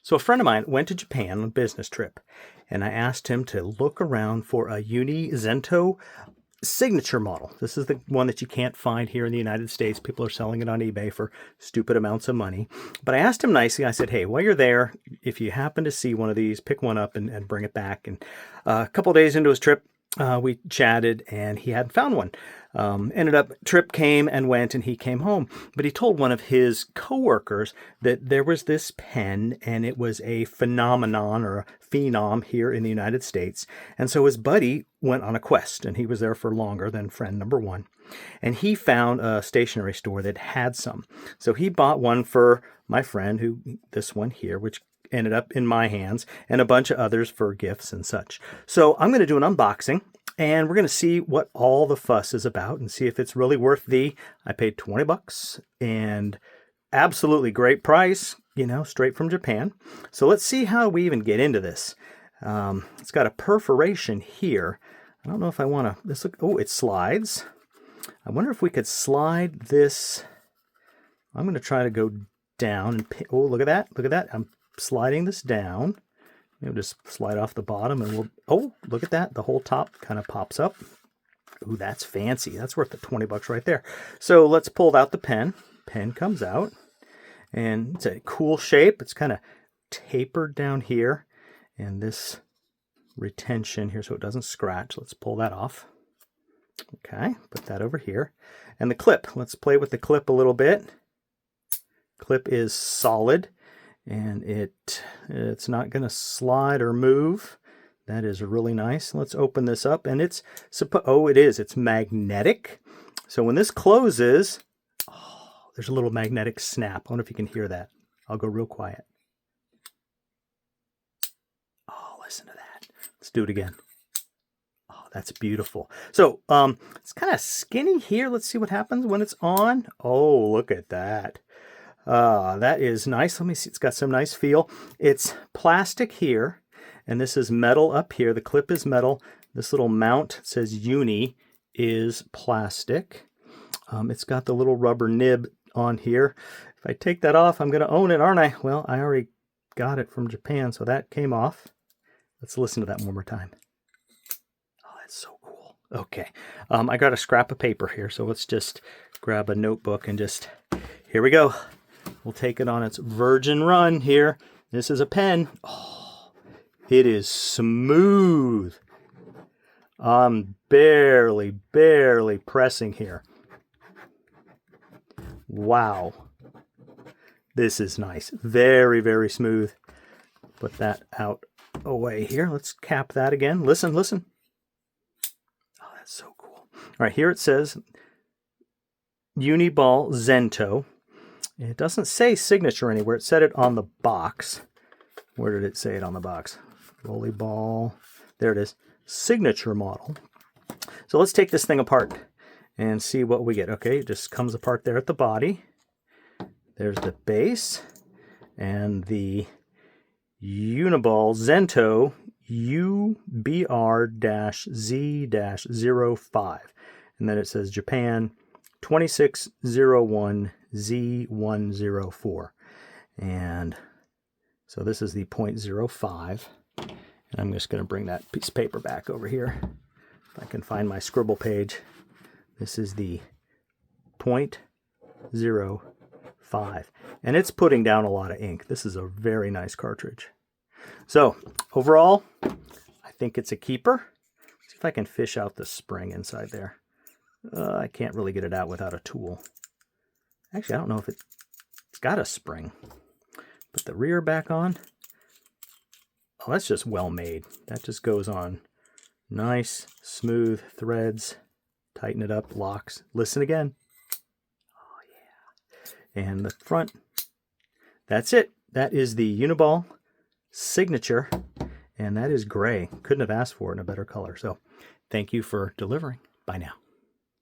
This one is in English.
So a friend of mine went to Japan on a business trip, and I asked him to look around for a Zento signature model. This is the one that you can't find here in the United States. People are selling it on eBay for stupid amounts of money. But I asked him nicely, I said, hey, while you're there, if you happen to see one of these, pick one up and bring it back. And a couple of days into his trip, we chatted, and he hadn't found one. Trip came and went, and he came home. But he told one of his coworkers that there was this pen, and it was a phenomenon or a phenom here in the United States. And so his buddy went on a quest, and he was there for longer than friend number one. And he found a stationery store that had some. So he bought one for my friend, this one here, which ended up in my hands, and a bunch of others for gifts and such. So I'm going to do an unboxing, and we're going to see what all the fuss is about and see if it's really worth I paid $20 and absolutely great price, straight from Japan. So let's see how we even get into this. It's got a perforation here. I don't know if I want to, it slides. I wonder if we could slide this. I'm going to try to go down and, look at that. Look at that. I'm sliding this down. Just slide off the bottom and look at that. The whole top kind of pops up. Ooh, that's fancy. That's worth the $20 right there. So let's pull out the pen. Pen comes out, and it's a cool shape. It's kind of tapered down here, and this retention here so it doesn't scratch. Let's pull that off. Okay, put that over here. And the clip. Let's play with the clip a little bit. Clip is solid, and it's not going to slide or move. That is really nice. Let's open this up, and it is. It's magnetic. So when this closes, there's a little magnetic snap. I wonder if you can hear that. I'll go real quiet. Oh, listen to that. Let's do it again. Oh, that's beautiful. So it's kind of skinny here. Let's see what happens when it's on. Oh, look at that. That is nice. Let me see. It's got some nice feel. It's plastic here, and this is metal up here. The clip is metal. This little mount says Uni is plastic. It's got the little rubber nib on here. If I take that off, I'm going to own it, aren't I? Well, I already got it from Japan, so that came off. Let's listen to that one more time. Oh, that's so cool. Okay. I got a scrap of paper here, so let's just grab a notebook and here we go. We'll take it on its virgin run here. This is a pen. Oh, it is smooth. I'm barely pressing here. Wow. This is nice. Very smooth. Put that out away here. Let's cap that again. Listen. Oh, that's so cool. All right, here it says Uniball Zento. It doesn't say signature anywhere. It said it on the box. Where did it say it on the box? Volleyball. There it is. Signature model. So let's take this thing apart and see what we get. Okay, it just comes apart there at the body. There's the base and the Uniball Zento UBR-Z-05. And then it says Japan 2601Z104. And so this is the 0.05. And I'm just going to bring that piece of paper back over here. If I can find my scribble page. This is the 0.05. And it's putting down a lot of ink. This is a very nice cartridge. So overall, I think it's a keeper. Let's see if I can fish out the spring inside there. I can't really get it out without a tool. Actually, I don't know if it's got a spring. Put the rear back on. Oh, that's just well made. That just goes on. Nice, smooth threads. Tighten it up, locks. Listen again. Oh, yeah. And the front. That's it. That is the Uniball signature. And that is gray. Couldn't have asked for it in a better color. So thank you for delivering. Bye now.